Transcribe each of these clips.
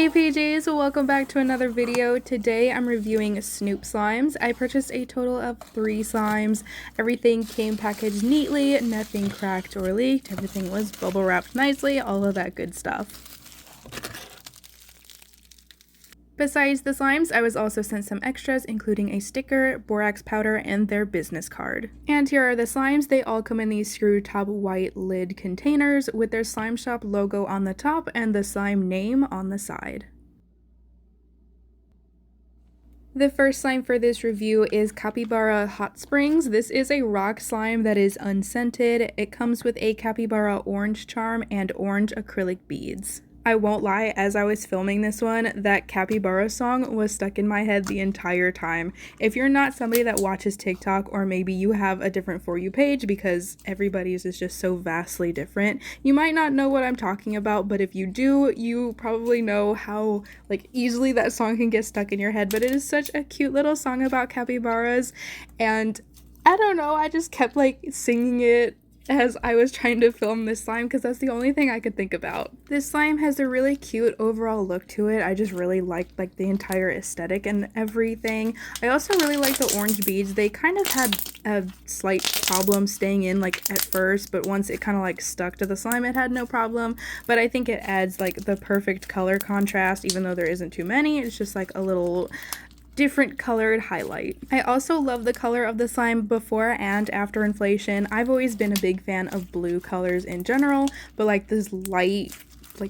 Hey PJs, welcome back to another video. Today I'm reviewing Snoop slimes. I purchased a total of 3 slimes. Everything came packaged neatly, nothing cracked or leaked, everything was bubble wrapped nicely, all of that good stuff. Besides the slimes, I was also sent some extras, including a sticker, borax powder, and their business card. And here are the slimes. They all come in these screw top white lid containers with their slime shop logo on the top and the slime name on the side. The first slime for this review is Capybara Hot Springs. This is a rock slime that is unscented. It comes with a capybara orange charm and orange acrylic beads. I won't lie, as I was filming this one, that capybara song was stuck in my head the entire time. If you're not somebody that watches TikTok, or maybe you have a different For You page because everybody's is just so vastly different, you might not know what I'm talking about, but if you do, you probably know how easily that song can get stuck in your head. But it is such a cute little song about capybaras, and I don't know, I just kept singing it as I was trying to film this slime because that's the only thing I could think about. This slime has a really cute overall look to it. I just really like the entire aesthetic and everything. I also really like the orange beads. They kind of had a slight problem staying in at first, but once it kind of stuck to the slime, it had no problem. But I think it adds the perfect color contrast, even though there isn't too many. It's just a little different colored highlight. I also love the color of the slime before and after inflation. I've always been a big fan of blue colors in general, but this light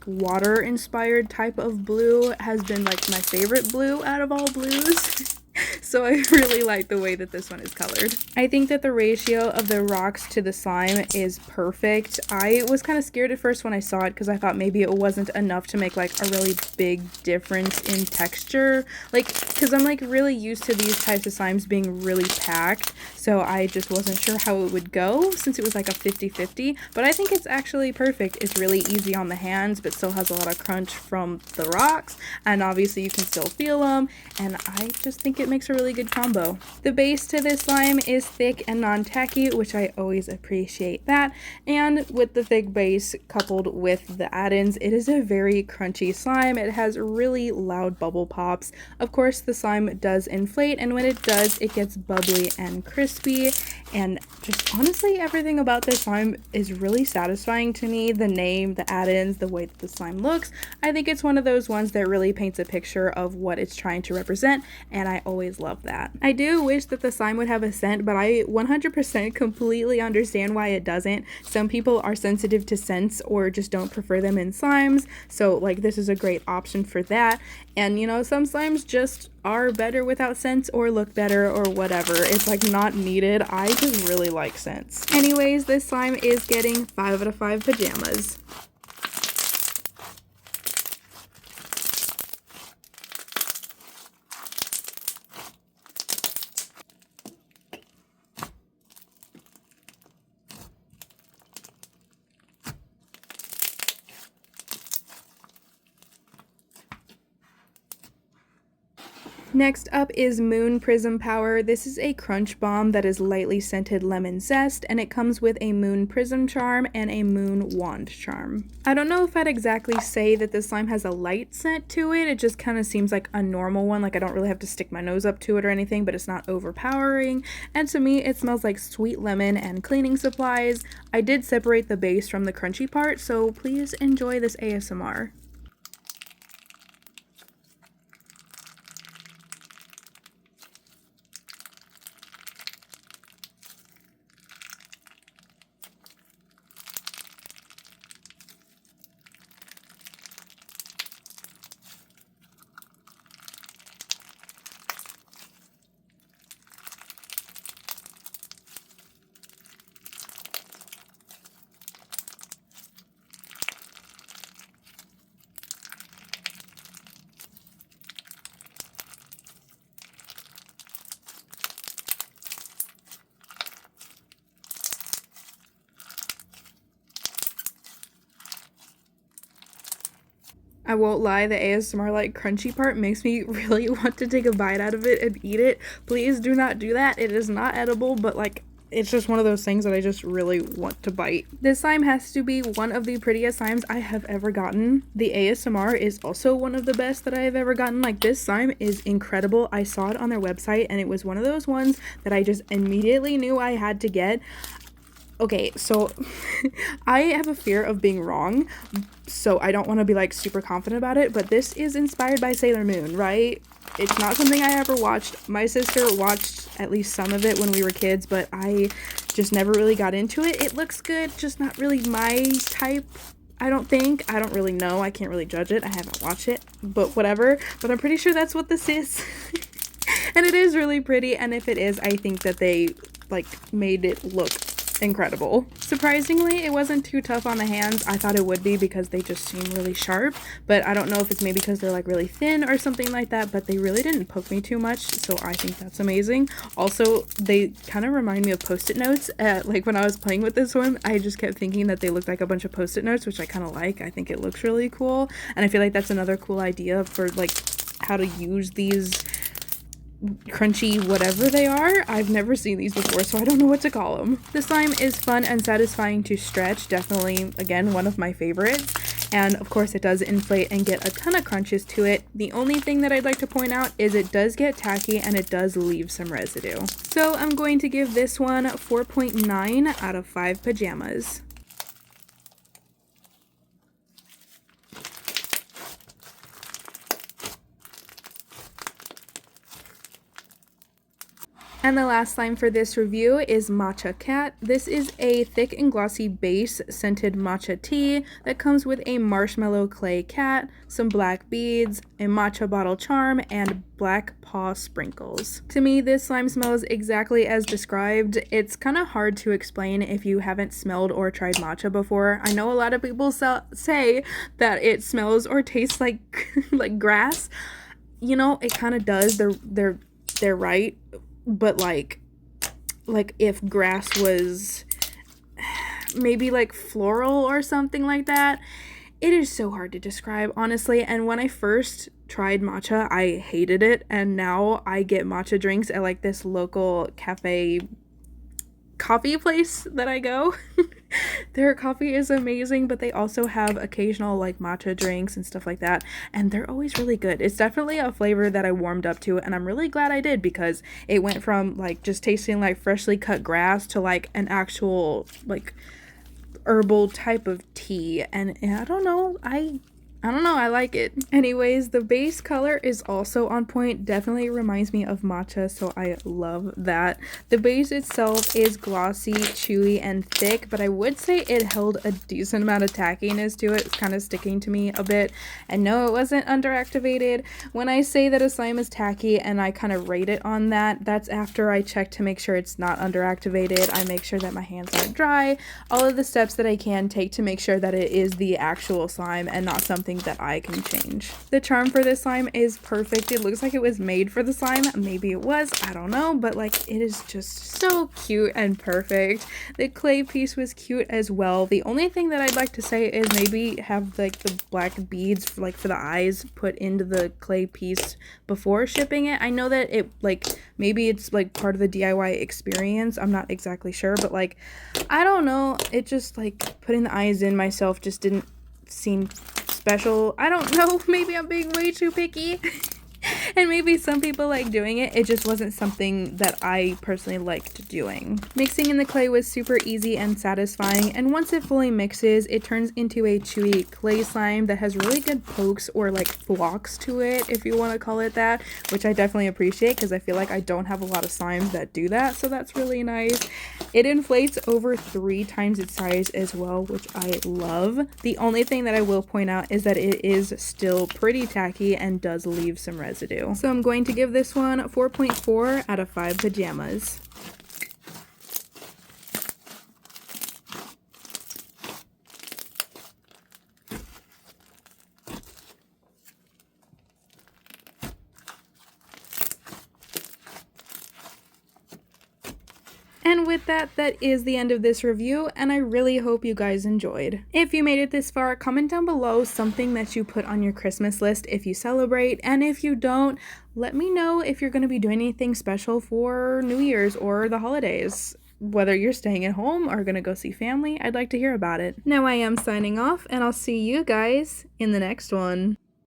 water inspired type of blue has been my favorite blue out of all blues. So I really like the way that this one is colored. I think that the ratio of the rocks to the slime is perfect. I was kind of scared at first when I saw it because I thought maybe it wasn't enough to make a really big difference in texture. Because I'm really used to these types of slimes being really packed, so I just wasn't sure how it would go since it was a 50-50. But I think it's actually perfect. It's really easy on the hands, but still has a lot of crunch from the rocks, and obviously you can still feel them, and I just think it makes a really good combo. The base to this slime is thick and non-tacky, which I always appreciate that, and with the thick base coupled with the add-ins, it is a very crunchy slime. It has really loud bubble pops. Of course, the slime does inflate, and when it does, it gets bubbly and crispy, and just honestly everything about this slime is really satisfying to me. The name, the add-ins, the way that the slime looks, I think it's one of those ones that really paints a picture of what it's trying to represent, and I always love that. I do wish that the slime would have a scent, but I 100% completely understand why it doesn't. Some people are sensitive to scents or just don't prefer them in slimes, so this is a great option for that. And some slimes just are better without scents or look better or whatever. It's not needed. I just really like scents. Anyways, this slime is getting 5 out of 5 pajamas. Next up is Moon Prism Power. This is a crunch bomb that is lightly scented lemon zest, and it comes with a moon prism charm and a moon wand charm. I don't know if I'd exactly say that this slime has a light scent to it. It just kind of seems like a normal one. I don't really have to stick my nose up to it or anything, but it's not overpowering. And to me, it smells like sweet lemon and cleaning supplies. I did separate the base from the crunchy part, so please enjoy this ASMR. I won't lie, the ASMR crunchy part makes me really want to take a bite out of it and eat it. Please do not do that. It is not edible, but it's just one of those things that I just really want to bite. This slime has to be one of the prettiest slimes I have ever gotten. The ASMR is also one of the best that I have ever gotten. Like, this slime is incredible. I saw it on their website and it was one of those ones that I just immediately knew I had to get. Okay, so I have a fear of being wrong, so I don't want to be like super confident about it, but this is inspired by Sailor Moon, right? It's not something I ever watched. My sister watched at least some of it when we were kids, but I just never really got into it. It looks good, just not really my type. I don't think. I don't really know. I can't really judge it. I haven't watched it, but whatever. But I'm pretty sure that's what this is. And it is really pretty, and if it is, I think that they like made it look incredible. Surprisingly, it wasn't too tough on the hands. I thought it would be because they just seem really sharp, but I don't know if it's maybe because they're like really thin or something like that, but they really didn't poke me too much, so I think that's amazing. Also, they kind of remind me of post-it notes. Like when I was playing with this one, I just kept thinking that they looked like a bunch of post-it notes, which I kind of like. I think it looks really cool, and I feel like that's another cool idea for like how to use these crunchy whatever they are. I've never seen these before, so I don't know what to call them. The slime is fun and satisfying to stretch. Definitely, again, one of my favorites. And of course it does inflate and get a ton of crunches to it. The only thing that I'd like to point out is it does get tacky and it does leave some residue. So I'm going to give this one 4.9 out of 5 pajamas. And the last slime for this review is Matcha Cat. This is a thick and glossy base scented matcha tea that comes with a marshmallow clay cat, some black beads, a matcha bottle charm, and black paw sprinkles. To me, this slime smells exactly as described. It's kind of hard to explain if you haven't smelled or tried matcha before. I know a lot of people say that it smells or tastes like like grass. You know, it kind of does. They're right. But like if grass was maybe like floral or something like that. It is so hard to describe, honestly. And when I first tried matcha, I hated it. And now I get matcha drinks at like this local cafe coffee place that I go. Their coffee is amazing, but they also have occasional like matcha drinks and stuff like that, and they're always really good. It's definitely a flavor that I warmed up to, and I'm really glad I did, because it went from like just tasting like freshly cut grass to like an actual like herbal type of tea. And I don't know, I like it. Anyways, the base color is also on point. Definitely reminds me of matcha, so I love that. The base itself is glossy, chewy, and thick, but I would say it held a decent amount of tackiness to it. It's kind of sticking to me a bit. And no, it wasn't underactivated. When I say that a slime is tacky and I kind of rate it on that, that's after I check to make sure it's not underactivated. I make sure that my hands aren't dry. All of the steps that I can take to make sure that it is the actual slime and not something that I can change. The charm for this slime is perfect. It looks like it was made for the slime. Maybe it was, I don't know, but like it is just so cute and perfect. The clay piece was cute as well. The only thing that I'd like to say is maybe have like the black beads for, like for the eyes put into the clay piece before shipping it. I know that it like maybe it's like part of the DIY experience. I'm not exactly sure, but like I don't know. It just like putting the eyes in myself just didn't seem special. I don't know, maybe I'm being way too picky. And maybe some people like doing it. It just wasn't something that I personally liked doing. Mixing in the clay was super easy and satisfying, and once it fully mixes, it turns into a chewy clay slime that has really good pokes or like flocks to it, if you want to call it that, which I definitely appreciate because I feel like I don't have a lot of slimes that do that, so that's really nice. It inflates over 3 times its size as well, which I love. The only thing that I will point out is that it is still pretty tacky and does leave some residue. So I'm going to give this one 4.4 out of 5 pajamas. And with that, that is the end of this review, and I really hope you guys enjoyed. If you made it this far, comment down below something that you put on your Christmas list if you celebrate, and if you don't, let me know if you're going to be doing anything special for New Year's or the holidays. whether you're staying at home or gonna go see family, I'd like to hear about it. Now I am signing off, and I'll see you guys in the next one.